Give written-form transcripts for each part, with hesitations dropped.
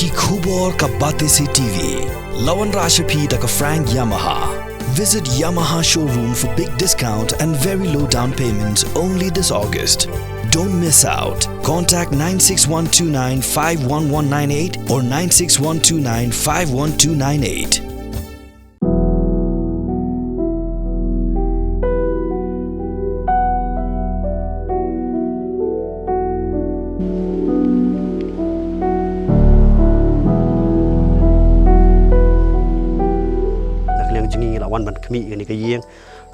Ki Khubor ka Bate Se TV. Lawan Rashapi da ka Frank Yamaha. Visit Yamaha showroom for big discount and very low down payments only this August. Don't miss out. Contact 96129 51198 or 96129 51298. Lawan ban kami ini kayeng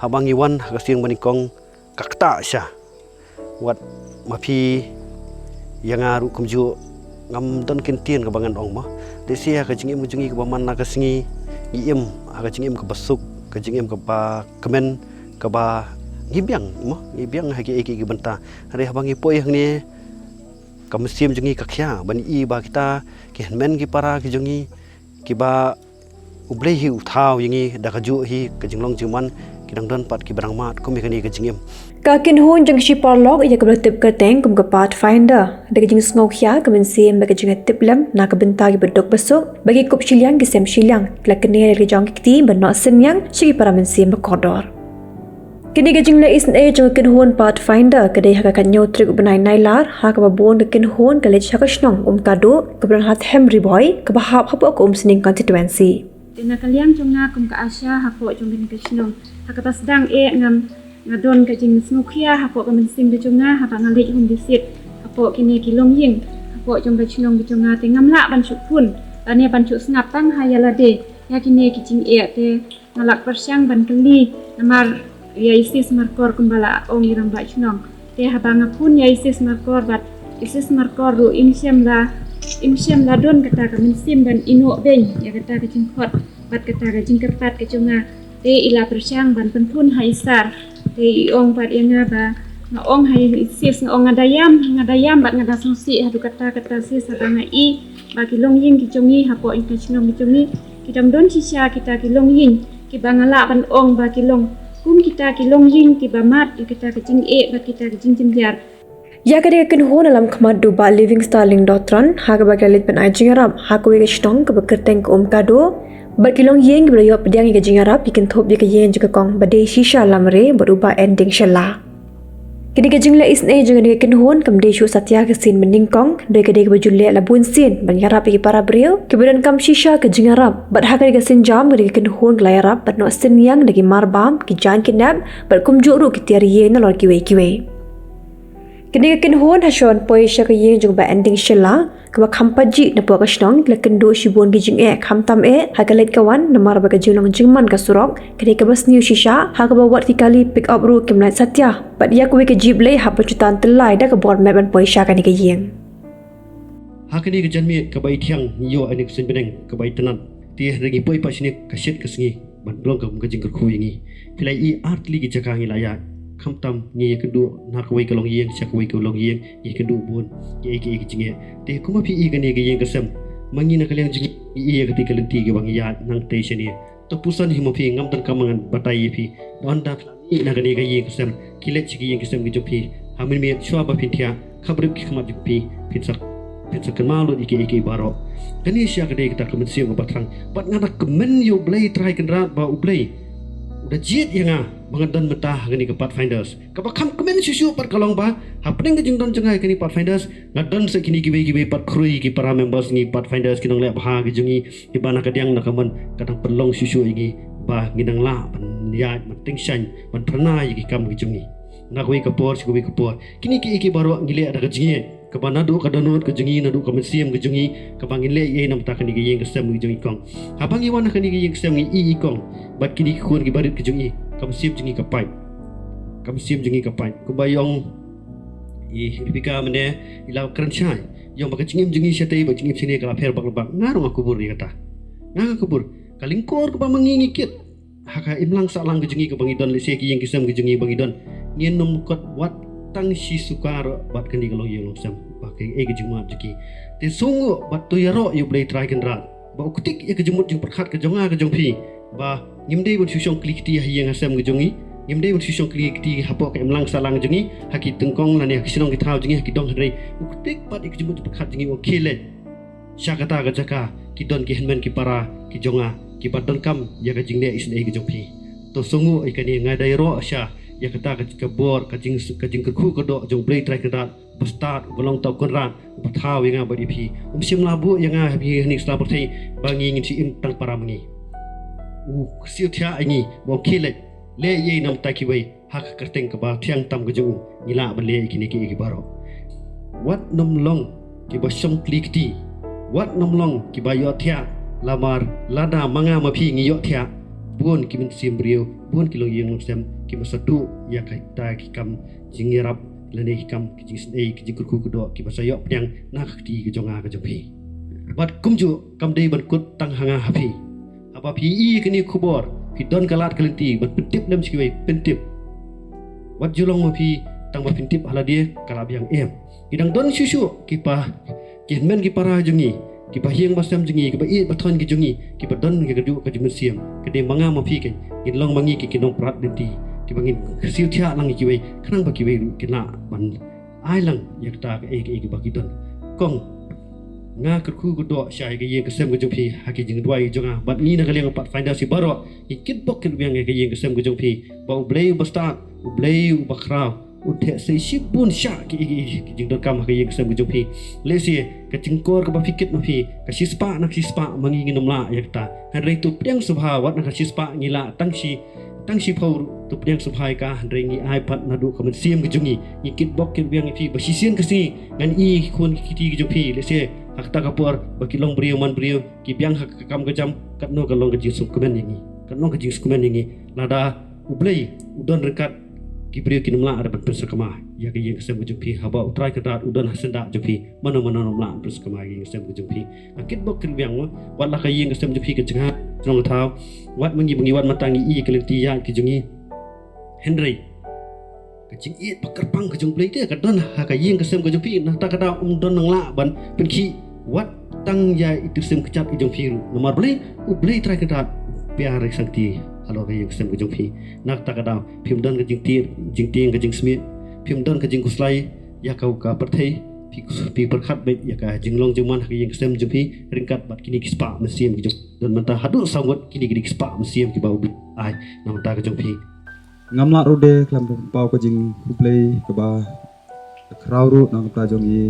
habang iwan kasiang banikong kakta sya wat mapi yang aru kumju ngam don kentien kabangan ong mah desi ka jingim kujungi ka baman na kasingi iem ka jingim ka basuk ka jingim ka ba kemen ka ba ngibyang mah ngibyang hagi eki benta hari habang ipoi yang ni ka musim jungi ka khya ban i ba kita ki men ki para ki jungi ki ba ublei hi uthau yingi dakaju hi kajinglong juman kidang don pat ki barang mat ko mekani kajingim kakin hon jang shi parlog ya kabla tip kateng kum ka pathfinder da kajing snok khya kamen sim ba kajing tiplam na ka benta ki bedok besok bagi kup shiliang ki sem shiliang klakne re jang ki ti ban no semyang shi para men sim ba kodor kini kajing la is e jang kin hon pathfinder kadai ha ka nyo trik banai nailar ha ka ba bon kin hon college ha ka shnong kado ka bran hat hemri boy ka ba hap hap ko sining constituency Tina kaliang jonga kum ka Asia hapo jong bin kasnong hakata sedang ngam ngadon ka jing snukia hapo ka mensim de jonga hapa ngalik hum disit hapo kini kilong ying hapo jong ba chnong bi jonga te ngam la ban pun tane ban chu snap tang hayala de ya kini ki jing te ngalak persyang ban keli namar ya isis markor kumbala ong iram ba chnong te haba ngapun ya isis markor bat isis markor ru imsyam ladon kata ka mensim dan ino beng ya kata ka jingkot bat kata ka jingkerpat ka jonga te ila persyang ban penpun haisar te iong pat yang ba ngaong hai sis ngaong ngadayam bat ngadasongsi hadu kata sis sabanga I ba kilong ying ki jongi hapo ing kachnong ki jongi kidam don sisya kita kilong ying ki bangala ban ong ba kilong kum kita kilong ying ki ba mat kita ka jing bat kita ka jing jimjar ya kadai kin hon alam khamad du ba living starling dotran ha ka bagalit pen ajing arab ha ko ge shtong ka bakerteng ko kado berkilong yeng berayop pedang ge jing arab ikin thop ge yen juga kong bade shisha lamre beruba ending shala kini ge jing la is ne jeng ge kin hon kam de shu satya ke sin mening kong de ge de bajulle la bun sin ban yarab ge para brio ke beran kam shisha ke jing arab bad ha ge sin jam ge kin hon la yarab bat no sin yang de ge marbam ki jan kinap ber kum juru ki tiar yen lor kiwe kini kin hon hashon poi shaka yeng jung ba ending shilla kwa khampaji na po kashnong lakin do shibon gi jing khamtam hagalet kawan namar ba gajulong jingman ka surok kini ka bas new shisha ha ka ba vertically pick up ru kimlat satya but ya kuwe ke jible ha pachutan telai da ka bor meban poi shaka ni ka yeng ha kini ke janmi ka bai thiang yo ani kusin beneng ka bai tanan ti regi poi pasini ka shet ka singi ban blong ka jing ka khu yingi pilai I artli gi jaka ngi laya khamtam ngi kedu nak wei kalong yeng sak wei kalong yeng ye kedu bun ye ke jinge te kuma pi I gani ge yeng kasam mangi na kaleng jinge ye ke ti kalenti ge bang ya nang te sheni to pusan hi mo pi ngam tan kamangan batai pi don da I na gani ge yeng kasam kilet chi ge yeng kasam ge jopi hamin me chwa ba pi thia khabrib ki khamat pi pitsak kan malu ike baro gani sya ge kita kemen siang ba thang bat ngana kemen yo blai try kan rat ba ublai udah jit yang bangadan betah gani ke pathfinders kapa kam kemen susu pat kalong ba hapning ke jingdon cengai kini pathfinders ngadon sekini gibe pat krui ki para members ni pathfinders kinong le bha gi jungi ki bana kadiang na kaman kadang pelong susu igi ba ngidang la ban ya mating shan ban pernah gi kam gi jungi na koi kapor sikui kapor kini ki baro ngile ada ke jingi kabana do kadanut ke jungi nadu kamen siam ke jungi kabangin le ye nam ta kani ge yeng kesem gi jungi kong habang iwan kani ge yeng kesem gi I kong bat kini khun gi barit ke jungi kam siam jungi kapai ko bayong I pika mene ilaw kranchai yong baka jungi syate ba jungi sini kala pher bak ngarong aku bur ni kata ngang kubur kalingkor ko ba mangingi kit haka imlang salang ke jungi ke bangidon le se ki yeng kesem ge jungi bangidon nien nom kot wat tang si sukar bat kani kalau yang losam pakai ke jumat jeki te sungu bat tu yaro you play try kan rat ba ukutik ke jumut jung perkhat ke jonga ke jongpi ba ngimdei bon susong klik ti yang asam ke jongi ngimdei bon susong klik ti hapo ke emlang salang jongi haki tengkong lani haki sinong ki thau jongi haki dong hadrei ukutik bat ke jumut perkhat jongi okile syakata ga jaka ki don ki henmen ki para ki jonga ki badon kam ya ka jingne isne ki jongpi to songu ikani ngadai ro sya ya kata ka bor ka jing ku ko do jong blei trai ka bestat bolong tau konran pathaw nga badi phi sim labu yang nga bi ni sla pathai bangi ngin si im tang para mengi siu thia ani bo khile le ye nam ta ki bai hak kerteng ka ba thiang tam ga ju ngila ban le ikini ki baro wat nom long ki ba som klikti wat nom long ki ba yo thia lamar lada manga ma phi ngi yo thia buon ki min sim riu buon ki lo yeng long sem ki ma satu ya kai ta ki kam jingirap lene ki kam ki jing snei ki jikur ku do ki ba sa yo pyang na khti ki jonga ka jophi bat kumju kam dei ban kut tang hanga hapi apa phi i ki ni khubor phi don kalat kalenti ban pentip lem chi wei pentip wat julong ma phi tang ba pentip hala dia kalab yang em idang don susu ki pa ki men ki para jungi ki pa hiang basam jungi ki pa i bathon ki jungi ki pa don ki kadu ka jumun siam ke de manga ma phi ken in long mangi ki kinong prat denti ki bangin siu thia lang ki wei khrang ba ki wei ki na ban ai lang yak ta ka e ki ba ki don kong nga ku ku do syai ke yeng kesem ke jongpi haki jing duai jonga bat ni na kaleng pat finder si baro ikit bok ken biang ke yeng kesem ke jongpi ba blei basta blei bakra uthe sei sibun sya ki jing don kam ke yeng kesem ke jongpi lesi ke jingkor ke ba fikit ma phi ka sispa nak sispa mangi nginom la yakta hanrei tu piang subha wat nak sispa ngila tangsi phau tu piang subhai ka hanrei ngi ai pat na du ka men siam ke jungi ikit bok ken biang phi ba sisien ke si ngan i khon kiti ke jongpi lesi hak ta kapur baki long brio man brio ki piang hak kam ke jam kat no ka long ke jing sukumen yangi kat no ke jing sukumen yangi lada ublei udon rekat ki brio ki numla ada ban persakama ya ke yeng kesem ke jumpi haba utrai ke dat udon hasenda jumpi mana numla persakama yeng kesem ke jumpi akit bok ken biang wat la ka yeng kesem jumpi ke jengha jong thau wat mengi wat matangi i ke lenti ya ki jungi Henry kecing it pakar pang kejung play dia kadon ha ka yeng kesem ke jumpi nah ta kada don nang la ban penki wat tang ya itu sem kecap i jong firu nomor blei ublei trai kedat piar sakti halo ka yeng kesem ke jumpi nak ta kada phim don ke jing tieng ke jing smit phim don ke jing kuslai ya kau ka perthei pi perkhat be ya ka jing long juman ka yeng kesem jumpi ringkat bat kini kispa mesim ke jong don manta hadu sangot kini kispa mesim ki bau ai nam ta ke jumpi ngamla rode klam pau ko jing play ke ba kraw ru nang ta jong i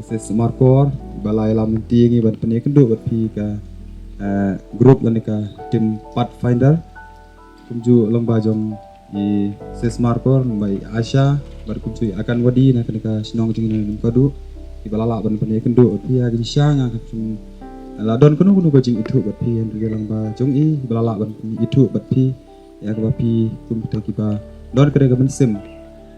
ss markor balai lam ti ngi ban pene kendu bat pi ka group lan ka tim pathfinder kumju lomba jong i ss markor bai asha bar kumju akan wadi na ka sinong jing nam kadu i balala ban pene kendu pi ya jing syang ka cum la don kunu ko jing itu bat pi en lomba jong i balala ban itu bat pi ya ka pi kum ta ki ba don kre ka sim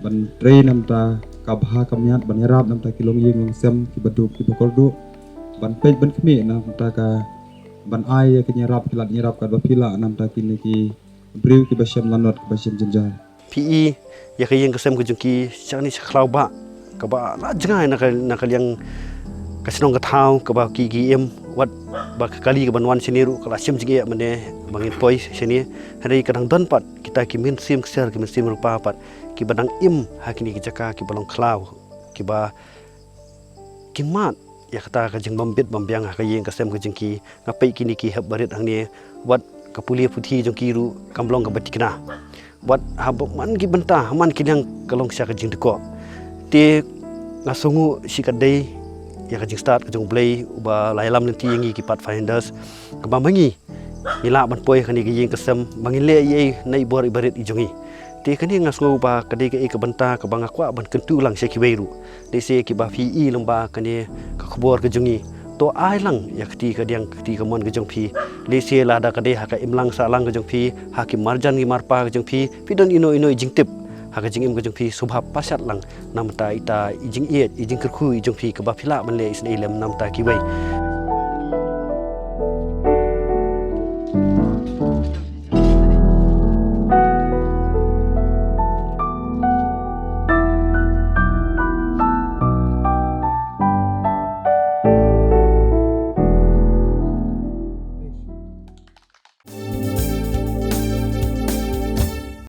ban train nam ta ka bha kamyat ban yarap nam ta kilong yeng long sem ki baduk ki bokor du ban pej ban khmi nam ta ka ban ai ki nyarap ki lat nyarap ka ba pila nam ta ki ki briu ki basem lanot ki basem jenjal pi ya ka yeng kesem ke jungki chang ni khlau ba ka ba la jangai na ka yang ka sinong ka thau ka ba ki em wat ba kali ka banwan siniru kala sim jige mane bangin poi sini hari kadang don pat kita ki min sim kser ki min sim rupa pat ki badang im hakini ki jaka ki balong khlau ki ba ki mat ya kata ka jing bambit bambiang ka yeng kasem ka jingki ngapai kini ki hab barit angni wat ka pulia puthi jongki ru kamblong ka batikna wat hab man ki benta man ki yang kalong sya ka jing deko te ngasungu sikadai ya ka jing start ka jong play uba lailam nanti yangi ki pathfinders ka bamangi ila ban poi khani ki yeng kasem bangile ye nai bor ibarit ijongi te kani ngasngo ba kadi ke ka banta ka banga kwa ban kentu lang se ki weiru de se ki ba fi i lomba kani ka khobor ka jongi to ai lang ya kti ka diang kti ka mon ka jong phi le se la da ka de ha ka imlang sa lang ka jong phi ha ki marjan ki marpa ka jong phi pidon ino jingtip ha ka jing im ka jong phi subha pasat lang nam ta ita ijing e ijing kerkhu ijong phi ka ba phila ban le isne lem nam ta ki wei